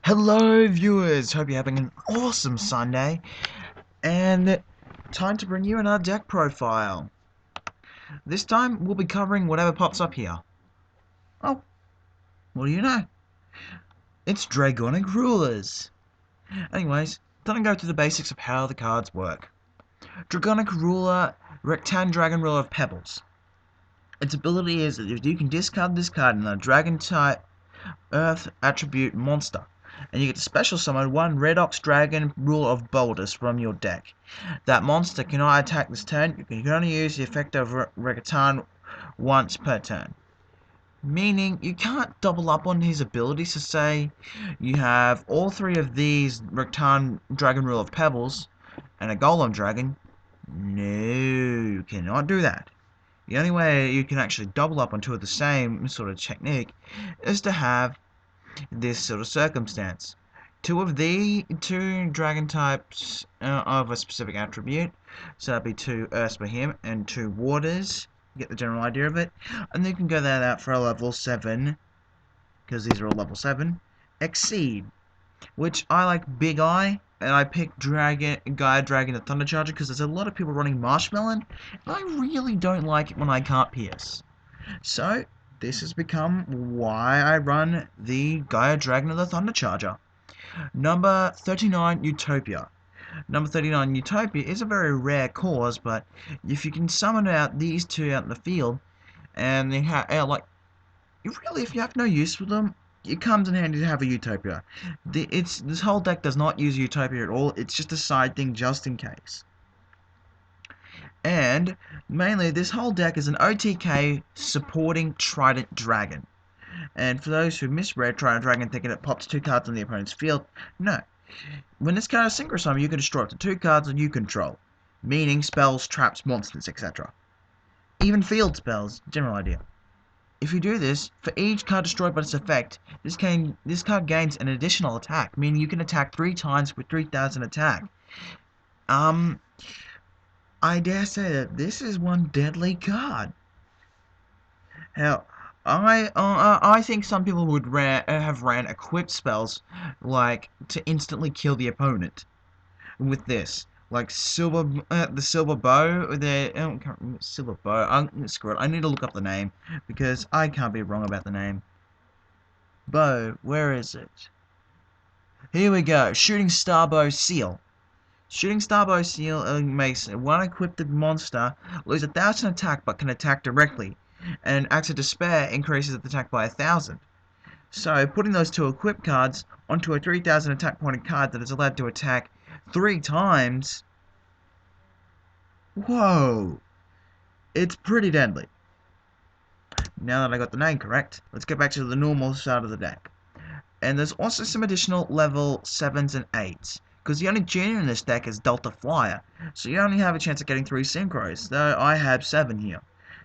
Hello viewers, hope you're having an awesome Sunday, and time to bring you another deck profile. This time we'll be covering whatever pops up here. Oh, what do you know? It's Dragonic Rulers. Anyways, don't go through the basics of how the cards work. Dragonic Ruler, Rectan Dragon Ruler of Pebbles. Its ability is that if you can discard this card in a Dragon type Earth attribute monster, and you get to special summon one Redox Dragon Ruler of Boulders from your deck. That monster cannot attack this turn. You can only use the effect of Regatan once per turn. Meaning you can't double up on his abilities. To say you have all three of these Rectan Dragon Ruler of Pebbles and a Golem Dragon. No, you cannot do that. The only way you can actually double up on two of the same sort of technique is to have this sort of circumstance. Two dragon types of a specific attribute, so that'd be two Earths for him and two waters. You get the general idea of it, and then you can go that out for a level 7, because these are all level 7. Exceed, which I like Big Eye, and I picked Gaia Dragon the Thunder Charger because there's a lot of people running Marshmelon, and I really don't like it when I can't pierce. So this has become why I run the Gaia Dragon of the Thunder Charger. Number 39, Utopia. Number 39, Utopia is a very rare cause, but if you can summon out these two out in the field, and they if you have no use for them, it comes in handy to have a Utopia. This whole deck does not use Utopia at all. It's just a side thing, just in case. And mainly, this whole deck is an OTK supporting Trident Dragon. And for those who misread Trident Dragon thinking it pops 2 cards on the opponent's field, no. When this card is Synchro Summon, you can destroy up to 2 cards that you control, meaning spells, traps, monsters, etc. Even field spells, general idea. If you do this, for each card destroyed by its effect, this card gains an additional attack, meaning you can attack 3 times with 3,000 attack. I dare say that this is one deadly card. Hell, I think some people would have ran equipped spells like to instantly kill the opponent with this, like the silver bow. Silver bow. Screw it. I need to look up the name because I can't be wrong about the name. Bow. Where is it? Here we go. Shooting Starbow Seal. Shooting Starbow Seal makes one equipped monster lose 1,000 attack but can attack directly, and Axe of Despair increases its attack by 1,000. So putting those 2 equipped cards onto a 3,000 attack pointed card that is allowed to attack 3 times, whoa, it's pretty deadly. Now that I got the name correct, let's get back to the normal side of the deck. And there's also some additional level 7s and 8s. Because the only junior in this deck is Delta Flyer, so you only have a chance of getting 3 synchros, though I have 7 here.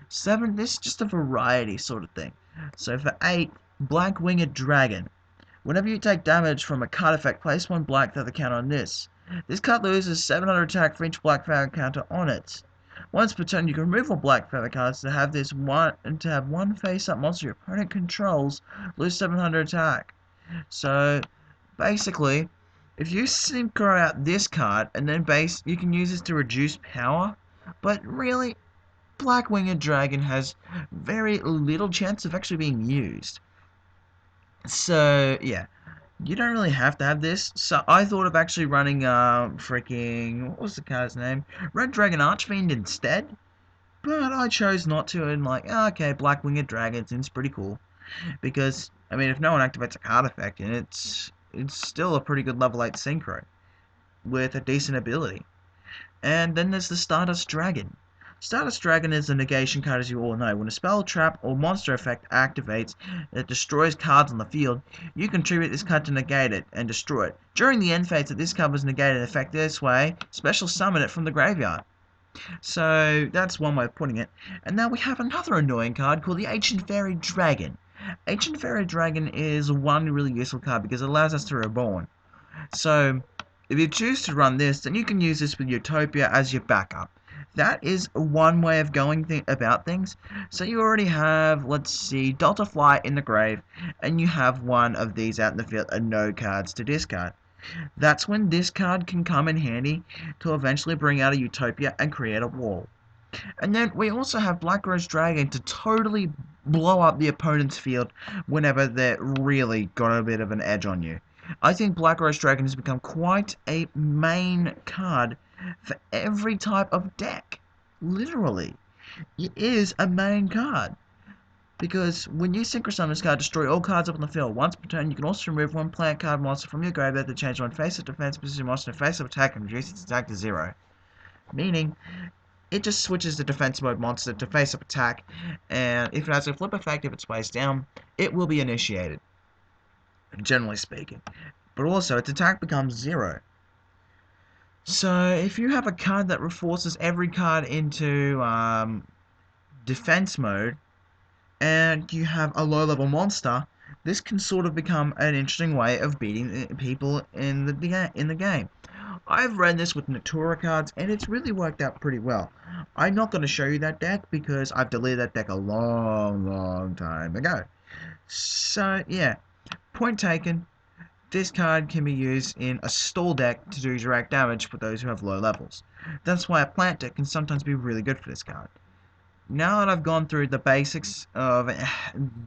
7, this is just a variety sort of thing. So for 8, Black Winged Dragon. Whenever you take damage from a card effect, place 1 black feather counter on this. This card loses 700 attack for each black feather counter on it. Once per turn, you can remove 1 black feather cards to have one face-up monster your opponent controls lose 700 attack. So basically, if you synchro out this card, and then you can use this to reduce power, but really, Black Winged Dragon has very little chance of actually being used. So, yeah, you don't really have to have this. So I thought of actually running, what was the card's name? Red Dragon Archfiend instead, but I chose not to, and okay, Black Winged Dragon seems pretty cool. Because, I mean, if no one activates a card effect, and it's still a pretty good level 8 synchro with a decent ability. And then there's the Stardust Dragon. Stardust Dragon is a negation card, as you all know. When a spell, trap, or monster effect activates that destroys cards on the field, you contribute this card to negate it and destroy it. During the end phase that this card was negated effect this way, special summon it from the graveyard. So that's one way of putting it. And now we have another annoying card called the Ancient Fairy Dragon. Ancient Fairy Dragon is one really useful card because it allows us to reborn. So, if you choose to run this, then you can use this with Utopia as your backup. That is one way of going about things. So you already have, let's see, Delta Fly in the grave, and you have one of these out in the field and no cards to discard. That's when this card can come in handy to eventually bring out a Utopia and create a wall. And then we also have Black Rose Dragon to totally blow up the opponent's field whenever they're really got a bit of an edge on you. I think Black Rose Dragon has become quite a main card for every type of deck. Literally. It is a main card. Because when you Synchro Summon this card, destroy all cards up on the field. Once per turn, you can also remove one plant card monster from your graveyard to change one face of defense position monster to face of attack and reduce its attack to 0. Meaning, it just switches the defense mode monster to face up attack, and if it has a flip effect, if it's face down, it will be initiated. Generally speaking. But also, its attack becomes 0. So, if you have a card that forces every card into defense mode, and you have a low-level monster, this can sort of become an interesting way of beating people in the game. I've read this with Natura cards, and it's really worked out pretty well. I'm not going to show you that deck because I've deleted that deck a long time ago. So, yeah, point taken. This card can be used in a stall deck to do direct damage for those who have low levels. That's why a plant deck can sometimes be really good for this card. Now that I've gone through the basics of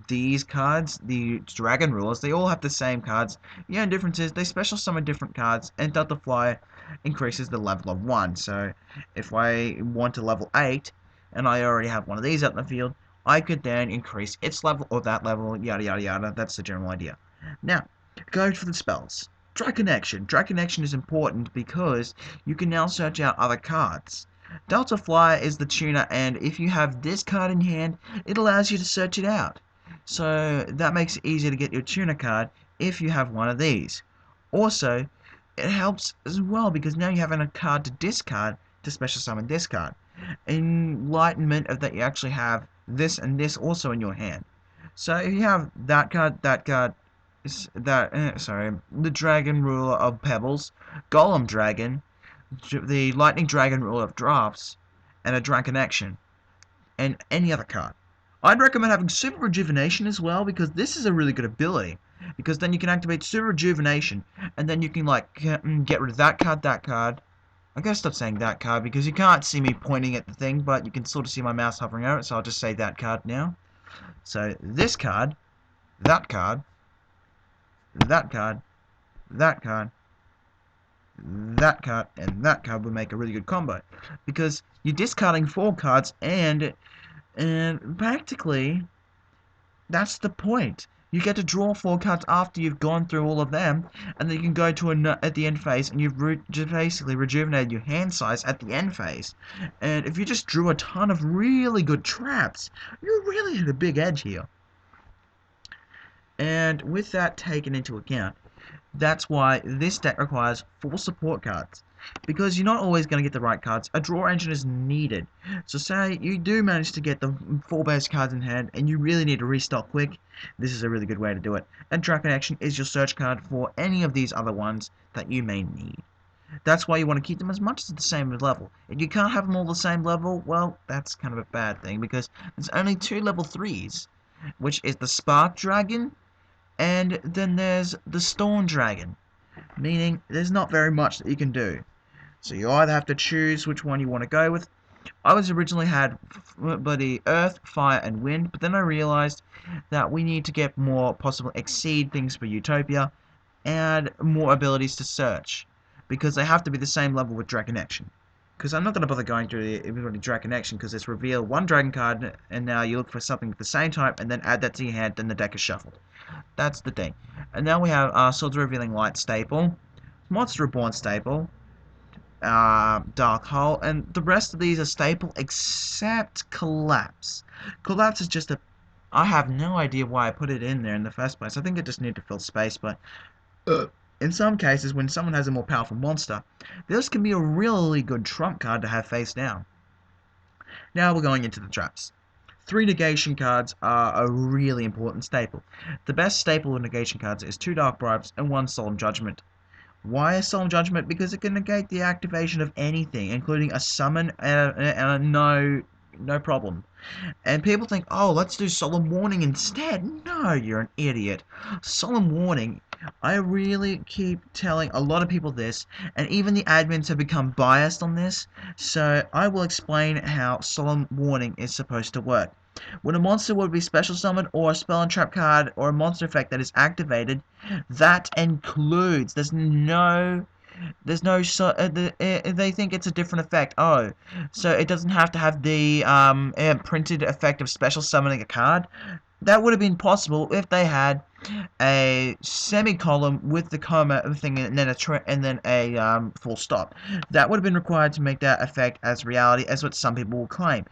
these cards, the Dragon Rulers, they all have the same cards. The only difference is they special summon different cards, and Delta Fly increases the level of 1. So if I want to level 8, and I already have one of these out in the field, I could then increase its level, or that level, yada yada yada. That's the general idea. Now, go for the spells. Drag Connection. Drag Connection is important because you can now search out other cards. Delta Fly is the tuner, and if you have this card in hand, it allows you to search it out. So that makes it easier to get your tuner card if you have one of these. Also, it helps as well because now you have a card to discard to special summon this card. Enlightenment of that you actually have this and this also in your hand. So if you have that card, the Dragon Ruler of Pebbles, Golem Dragon, the Lightning Dragon Ruler of Drafts, and a Drag Connection, and any other card. I'd recommend having Super Rejuvenation as well, because this is a really good ability. Because then you can activate Super Rejuvenation, and then you can, like, get rid of that card. I gotta stop saying that card, because you can't see me pointing at the thing, but you can sort of see my mouse hovering over it, so I'll just say that card now. So, this card, that card, that card, that card, that card, and that card would make a really good combo. Because you're discarding 4 cards, and practically, that's the point. You get to draw 4 cards after you've gone through all of them, and then you can go to at the end phase, and you've basically rejuvenated your hand size at the end phase. And if you just drew a ton of really good traps, you really had a big edge here. And with that taken into account, that's why this deck requires 4 support cards. Because you're not always going to get the right cards, a draw engine is needed. So say you do manage to get the 4 base cards in hand and you really need to restock quick, this is a really good way to do it. And Drag Connection is your search card for any of these other ones that you may need. That's why you want to keep them as much as the same level. If you can't have them all the same level, well, that's kind of a bad thing, because there's only 2 level 3s, which is the Spark Dragon, and then there's the Storm Dragon, meaning there's not very much that you can do. So you either have to choose which one you want to go with. I was originally had bloody Earth, Fire, and Wind, but then I realized that we need to get more possible Exceed things for Utopia, and more abilities to search, because they have to be the same level with Drag Connection. Because I'm not going to bother going through the Drag Connection, because it's reveal 1 dragon card, and now you look for something with the same type, and then add that to your hand, then the deck is shuffled. That's the thing. And now we have Swords Revealing Light staple, Monster Reborn staple, Dark Hole, and the rest of these are staple except Collapse. Collapse is just I have no idea why I put it in there in the first place. I think it just needed to fill space, but in some cases, when someone has a more powerful monster, this can be a really good trump card to have face down. Now we're going into the traps. 3 negation cards are a really important staple. The best staple of negation cards is 2 Dark Bribes and 1 Solemn Judgment. Why a Solemn Judgment? Because it can negate the activation of anything, including a summon and a no problem. And people think, oh, let's do Solemn Warning instead. No, you're an idiot. Solemn Warning, I really keep telling a lot of people this, and even the admins have become biased on this, so I will explain how Solemn Warning is supposed to work. When a monster would be special summoned, or a spell and trap card, or a monster effect that is activated, that includes, they think it's a different effect. Oh, so it doesn't have to have the printed effect of special summoning a card. That would have been possible if they had a semicolon with the comma thing and then a full stop. That would have been required to make that effect as reality, as what some people will claim.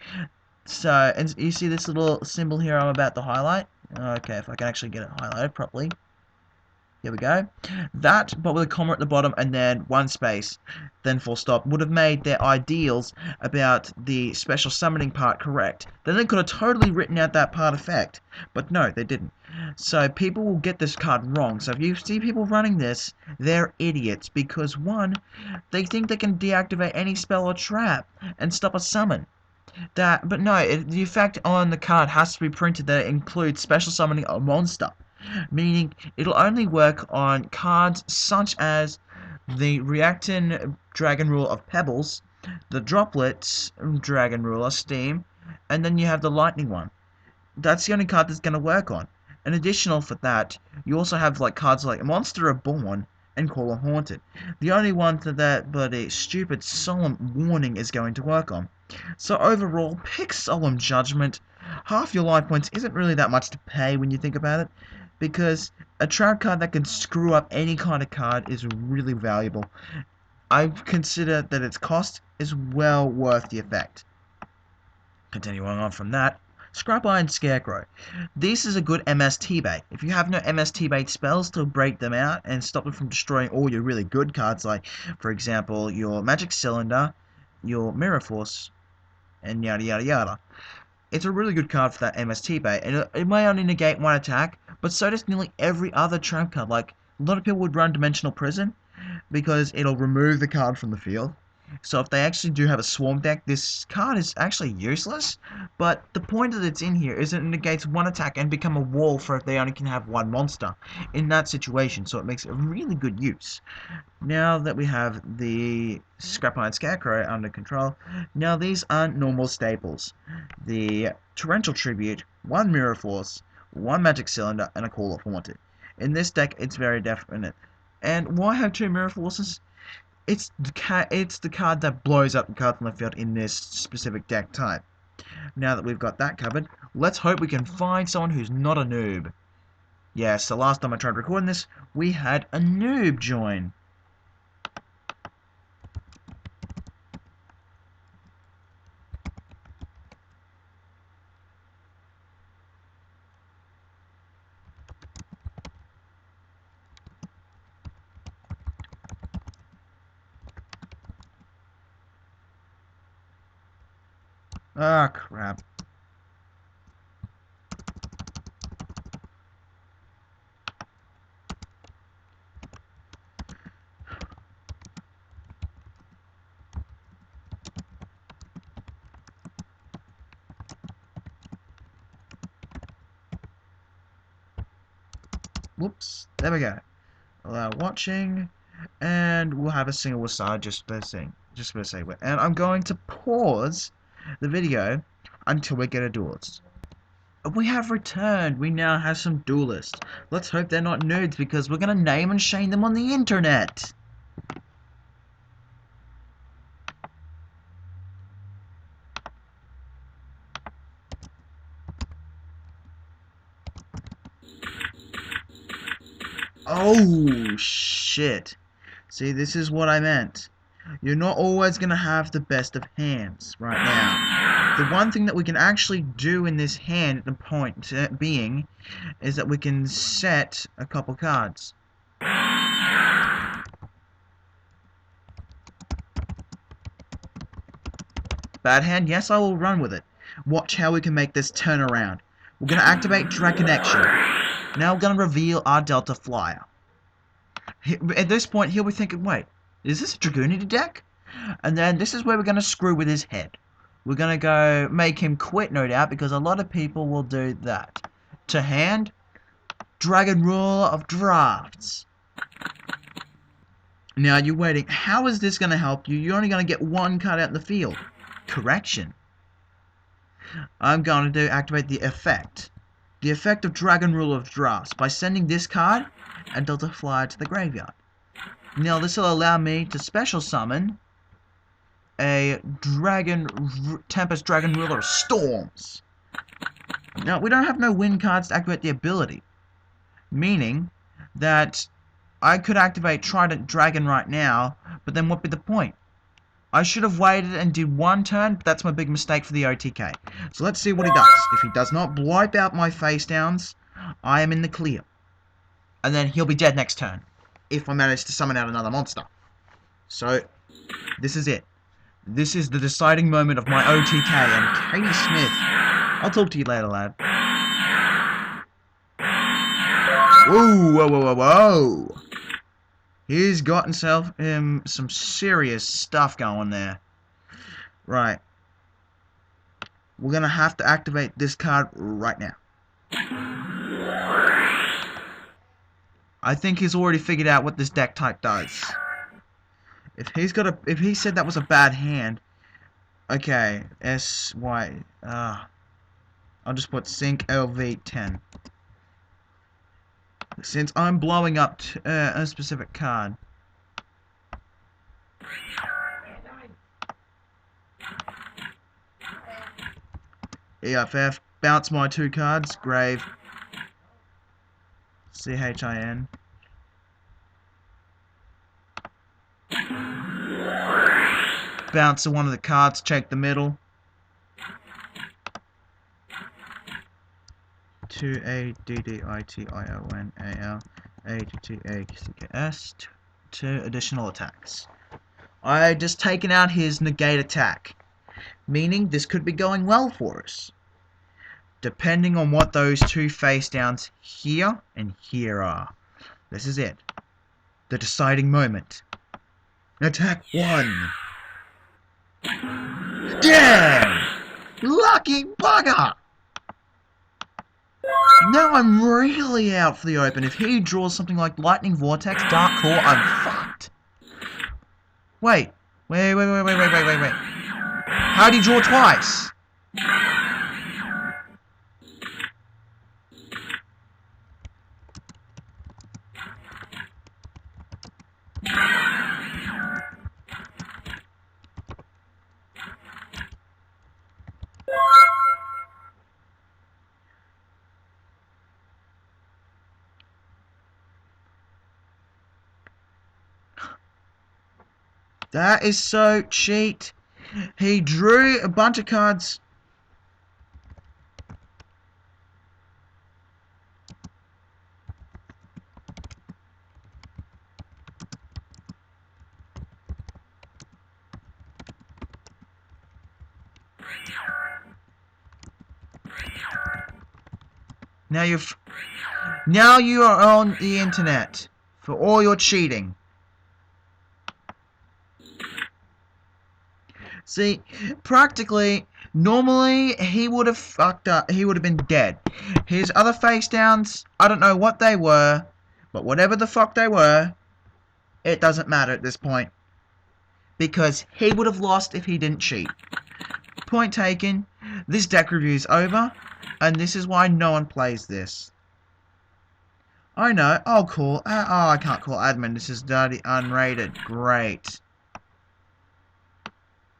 So, and you see this little symbol here I'm about to highlight? Okay, if I can actually get it highlighted properly. Here we go. That, but with a comma at the bottom and then one space, then full stop, would have made their ideals about the special summoning part correct. Then they could have totally written out that part effect, but no, they didn't. So people will get this card wrong. So if you see people running this, they're idiots, because one, they think they can deactivate any spell or trap and stop a summon. But no, the effect on the card has to be printed that it includes special summoning a monster, meaning it'll only work on cards such as the Reactin Dragon Ruler of Pebbles, the Droplets Dragon Ruler Steam, and then you have the Lightning one. That's the only card that's going to work on. And additional for that, you also have like cards like Monster Reborn and Call of Haunted. The only one that bloody stupid Solemn Warning is going to work on. So overall, pick Solemn Judgment. Half your life points isn't really that much to pay when you think about it, because a trap card that can screw up any kind of card is really valuable. I consider that its cost is well worth the effect. Continuing on from that, Scrap Iron Scarecrow. This is a good MST bait. If you have no MST bait spells to break them out and stop them from destroying all your really good cards, like, for example, your Magic Cylinder, your Mirror Force, and yada yada yada. It's a really good card for that MST bait, and it may only negate one attack, but so does nearly every other trap card. Like, a lot of people would run Dimensional Prison, because it'll remove the card from the field. So if they actually do have a Swarm deck, this card is actually useless, but the point that it's in here is that it negates one attack and become a wall for if they only can have one monster in that situation, so it makes a really good use. Now that we have the Scrap Iron Scarecrow under control, now these aren't normal staples. The Torrential Tribute, one Mirror Force, one Magic Cylinder, and a Call of Haunted. In this deck, it's very definite. And why have two Mirror Forces? It's the card that blows up the cards on the field in this specific deck type. Now that we've got that covered, let's hope we can find someone who's not a noob. Yes, the last time I tried recording this, we had a noob join. Ah, crap. Whoops. There we go. Allow watching, and we'll have a single aside just for a say. And I'm going to pause the video until we get a duelist. We have returned. We now have some duelists. Let's hope they're not nerds, because we're going to name and shame them on the internet. Oh, shit. See, this is what I meant. You're not always going to have the best of hands right now. The one thing that we can actually do in this hand, the point being, is that we can set a couple cards. Bad hand? Yes, I will run with it. Watch how we can make this turn around. We're going to activate Drag Connection. Now we're going to reveal our Delta Flyer. At this point, he'll be thinking, wait, is this a Dragoonity deck? And then this is where we're going to screw with his head. We're going to go make him quit, no doubt, because a lot of people will do that. To hand, Dragon Ruler of Drafts. Now you're waiting, how is this going to help you? You're only going to get one card out in the field. Correction. I'm going to activate the effect. The effect of Dragon Ruler of Drafts by sending this card and Delta Flyer to the graveyard. Now this will allow me to special summon a Tempest Dragon Ruler of Storms. Now we don't have no win cards to activate the ability, meaning that I could activate Trident Dragon right now, but then what'd be the point? I should have waited and did one turn, but that's my big mistake for the OTK. So let's see what he does. If he does not wipe out my face downs, I am in the clear. And then he'll be dead next turn, if I manage to summon out another monster. So, this is it. This is the deciding moment of my OTK, and Katie Smith. I'll talk to you later, lad. Whoa, whoa, whoa, whoa, whoa! He's got himself some serious stuff going there. Right. We're gonna have to activate this card right now. I think he's already figured out what this deck type does. If he said that was a bad hand, okay, I'll just put Sync LV10. Since I'm blowing up a specific card. EFF, bounce my 2 cards, Grave, CHIN. Bounce one of the cards, check the middle. 2ADDITIONAL 2 additional attacks. I just taken out his negate attack, meaning this could be going well for us, depending on what those 2 face downs here and here are. This is it, the deciding moment. Attack 1. Damn! Lucky bugger! Now I'm really out for the open. If he draws something like Lightning Vortex, Dark Core, I'm fucked. Wait. How'd he draw twice? That is so cheat. He drew a bunch of cards. Now you are on the internet for all your cheating. See, practically, normally he would have fucked up. He would have been dead. His other face downs, I don't know what they were, but whatever the fuck they were, it doesn't matter at this point, because he would have lost if he didn't cheat. Point taken. This deck review is over, and this is why no one plays this. I know. I'll call. I can't call admin. This is dirty unrated. Great.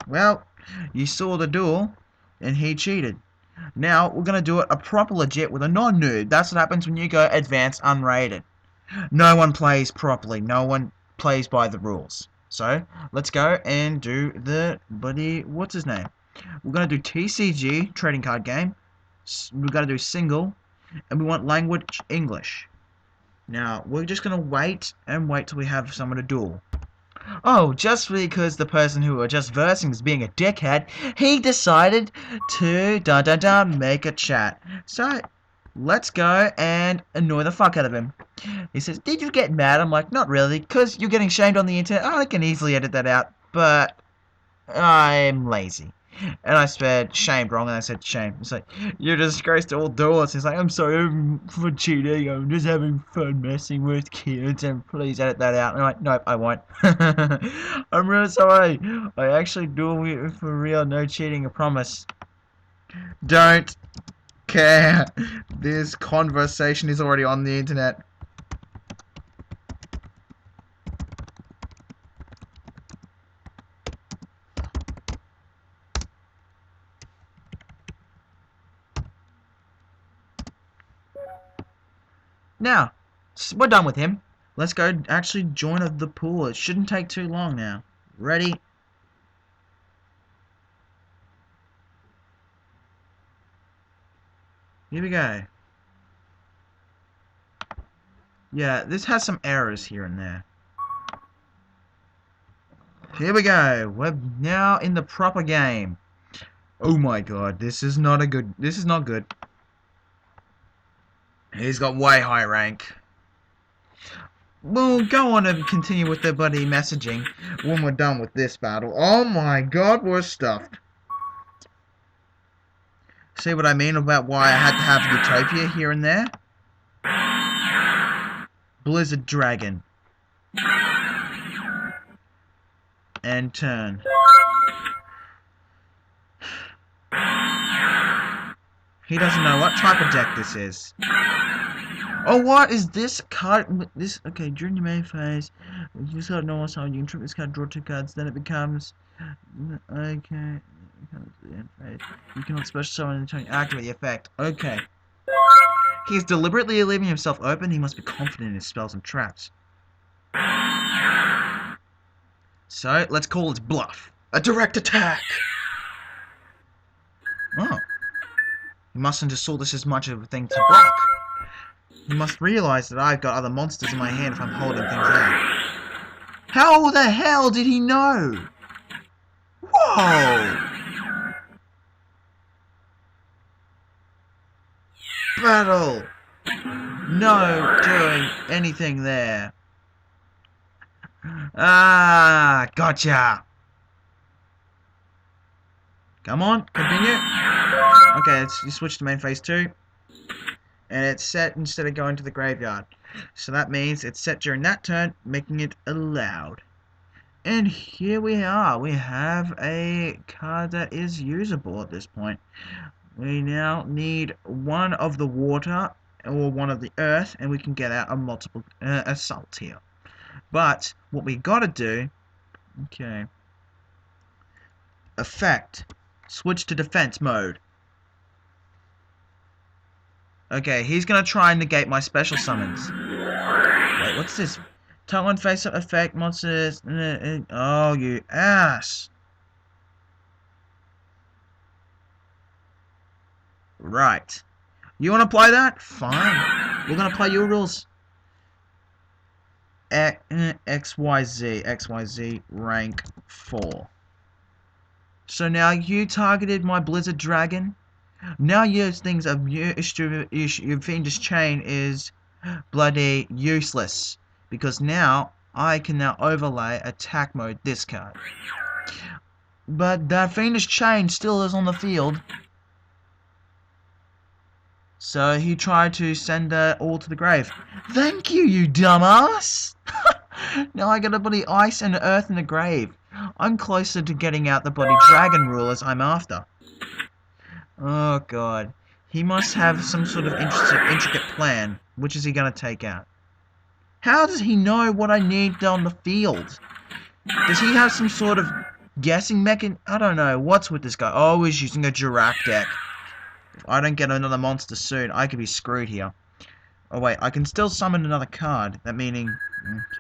Well, you saw the duel, and he cheated. Now, we're going to do it a proper legit with a non-noob. That's what happens when you go advanced unrated. No one plays properly. No one plays by the rules. So, let's go and do the buddy, what's his name? We're going to do TCG, trading card game. We've got to do single, and we want language English. Now, we're just going to wait till we have someone to duel. Oh, just because the person who we're just versing is being a dickhead, he decided to make a chat. So, let's go and annoy the fuck out of him. He says, did you get mad? I'm like, not really, because you're getting shamed on the internet. Oh, I can easily edit that out, but I'm lazy. And I said shamed wrong, and I said shame. It's like, you're a disgrace to all doors. He's like, I'm sorry for cheating. I'm just having fun messing with kids, and please edit that out. And I'm like, nope, I won't. I'm really sorry. I actually do it for real. No cheating, I promise. Don't care. This conversation is already on the internet. Now, we're done with him. Let's go actually join the pool. It shouldn't take too long now. Ready? Here we go. Yeah, this has some errors here and there. Here we go. We're now in the proper game. Oh my god, this is not good. He's got way high rank. We'll go on and continue with the buddy messaging when we're done with this battle. Oh my god, we're stuffed. See what I mean about why I had to have Utopia here and there? Blizzard Dragon. And turn. He doesn't know what type of deck this is. Oh, what is this card? This, okay, during your main phase, if you start normal side, you can trip this card, draw 2 cards, then it becomes, okay, you cannot special summon until you activate the effect. Okay. He is deliberately leaving himself open. He must be confident in his spells and traps. So, let's call it bluff. A direct attack! Oh. You mustn't just saw this as much of a thing to block. You must realize that I've got other monsters in my hand if I'm holding things out. How the hell did he know? Whoa! Battle! No doing anything there. Ah, gotcha! Come on, continue. Okay, you switch to main phase 2. And it's set instead of going to the graveyard. So that means it's set during that turn, making it allowed. And here we are. We have a card that is usable at this point. We now need one of the water or one of the earth, and we can get out a multiple assault here. But what we gotta do, okay, effect, switch to defense mode. Okay, he's gonna try and negate my special summons. Wait, what's this? Type 1 face-up effect, monsters. Oh, you ass. Right. You wanna play that? Fine. We're gonna play your rules. XYZ. XYZ rank 4. So now you targeted my Blizzard Dragon. Now your things of your Fiendish Chain is bloody useless. Because now I can now overlay attack mode this card. But that Fiendish Chain still is on the field. So he tried to send all to the grave. Thank you, you dumbass! Now I got a bloody ice and earth in the grave. I'm closer to getting out the bloody dragon rulers I'm after. Oh god. He must have some sort of intricate plan. Which is he going to take out? How does he know what I need on the field? Does he have some sort of guessing mechanism? I don't know. What's with this guy? Oh, he's using a Jirac deck. If I don't get another monster soon, I could be screwed here. Oh wait, I can still summon another card. That meaning...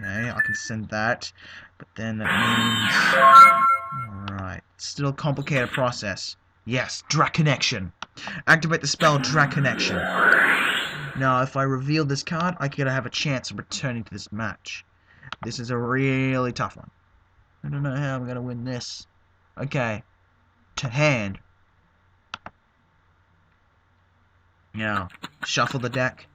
Okay, I can send that. But then that means... Alright. Still a complicated process. Yes, Drac Connection. Activate the spell Drac Connection. Now, if I reveal this card, I could have a chance of returning to this match. This is a really tough one. I don't know how I'm going to win this. Okay. To hand. Now, shuffle the deck.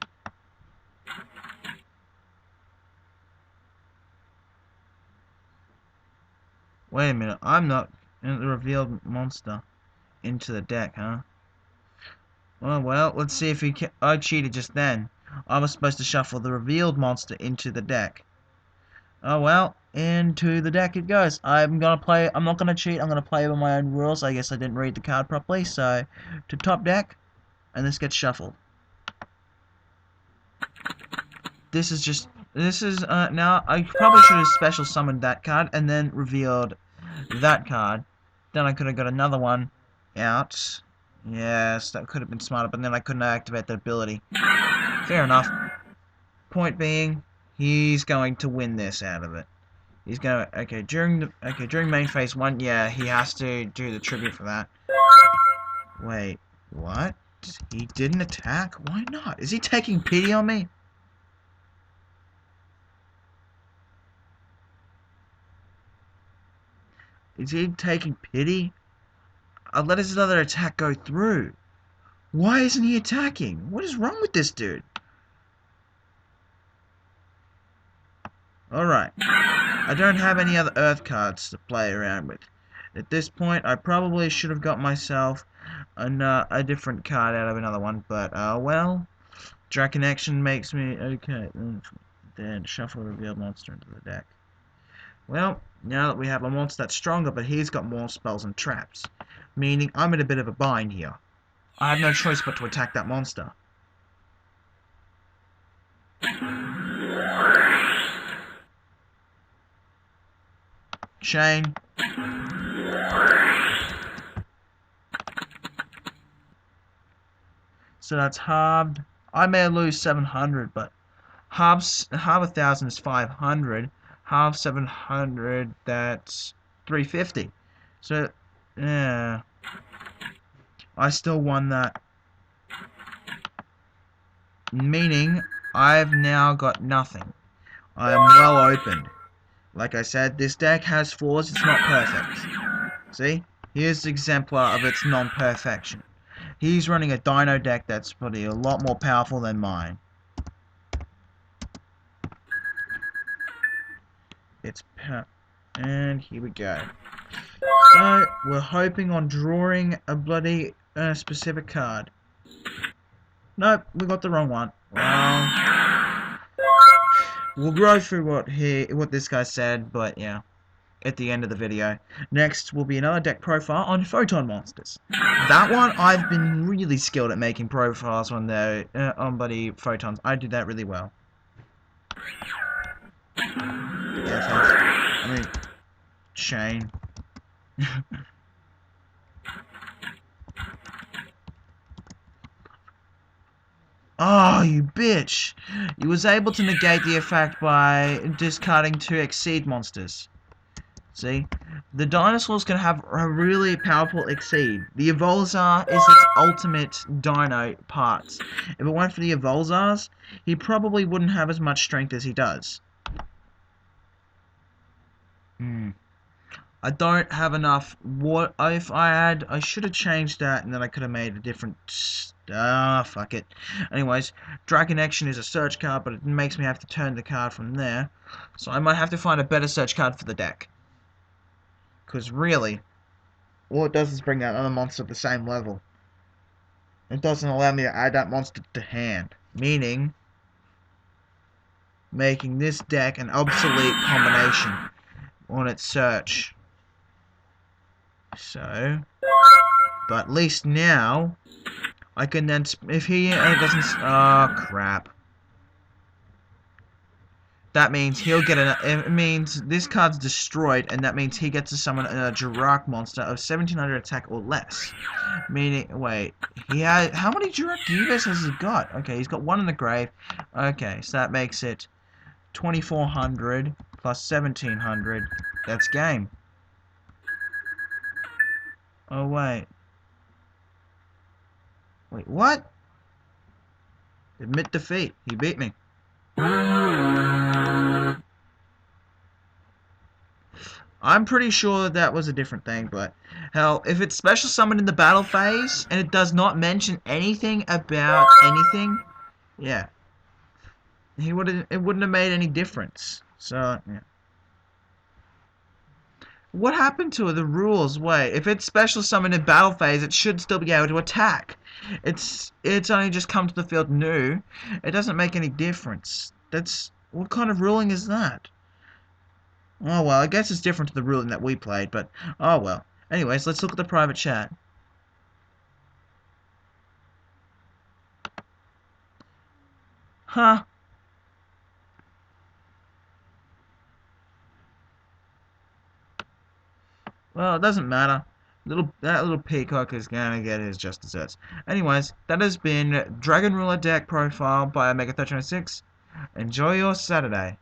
Wait a minute, I'm not in the revealed monster into the deck, huh? Oh well, let's see if he can. I cheated just then. I was supposed to shuffle the revealed monster into the deck. Oh well, into the deck it goes. I'm not gonna cheat, I'm gonna play by my own rules. I guess I didn't read the card properly, so to top deck, and this gets shuffled. This is now I probably should have special summoned that card and then revealed that card. Then I could have got another one out. Yes, that could have been smarter, but then I couldn't activate the ability. Fair enough. Point being, he's going to win this out of it. He's gonna during main phase 1, yeah, he has to do the tribute for that. Wait, what? He didn't attack? Why not? Is he taking pity on me? Is he taking pity? I'll let his other attack go through. Why isn't he attacking? What is wrong with this dude? Alright. I don't have any other Earth cards to play around with. At this point, I probably should have got myself a different card out of another one, but, well. Dragon Action makes me... Okay, then shuffle a revealed monster into the deck. Well, now that we have a monster that's stronger, but he's got more spells and traps. Meaning, I'm in a bit of a bind here. I have no choice but to attack that monster. Chain. So that's halved. I may lose 700, but half 1,000 is 500. Half 700, that's 350. So, yeah. I still won that. Meaning, I've now got nothing. I am well opened. Like I said, this deck has flaws, it's not perfect. See? Here's the exemplar of its non-perfection. He's running a Dino deck that's probably a lot more powerful than mine. And here we go. So, we're hoping on drawing a bloody specific card. Nope, we got the wrong one. Well, we'll go through what this guy said, but yeah, at the end of the video. Next will be another deck profile on photon monsters. That one, I've been really skilled at making profiles on bloody photons. I did that really well. Yes, I mean, chain. Oh, you bitch! You was able to negate the effect by discarding 2 Exceed monsters. See? The dinosaurs can have a really powerful Exceed. The Evolzar is its ultimate dino parts. If it weren't for the Evolzars, he probably wouldn't have as much strength as he does. I don't have enough. What if I should have changed that, and then I could have made a different... fuck it. Anyways, Dragon Action is a search card, but it makes me have to turn the card from there. So I might have to find a better search card for the deck. Because really, all it does is bring out another monster at the same level. It doesn't allow me to add that monster to hand. Meaning, making this deck an obsolete combination on its search. So, but at least now, I can then, if he doesn't, oh crap. That means he'll get it means this card's destroyed, and that means he gets to summon a Jirac monster of 1700 attack or less. Meaning, wait, how many Jirac Divas has he got? Okay, he's got 1 in the grave. Okay, so that makes it 2400 plus 1700. That's game. Oh, wait. Wait, what? Admit defeat. He beat me. I'm pretty sure that that was a different thing, but hell, if it's special summoned in the battle phase and it does not mention anything about anything, yeah, it wouldn't have made any difference. So yeah. What happened to the rules? Wait, if it's special summoned in battle phase, it should still be able to attack. It's only just come to the field new. It doesn't make any difference. That's what kind of ruling is that? Oh well, I guess it's different to the ruling that we played, but oh well. Anyways, let's look at the private chat. Huh. Well, it doesn't matter. That little peacock is gonna get his just desserts. Anyways, that has been Dragon Ruler deck profile by Omega 1306. Enjoy your Saturday.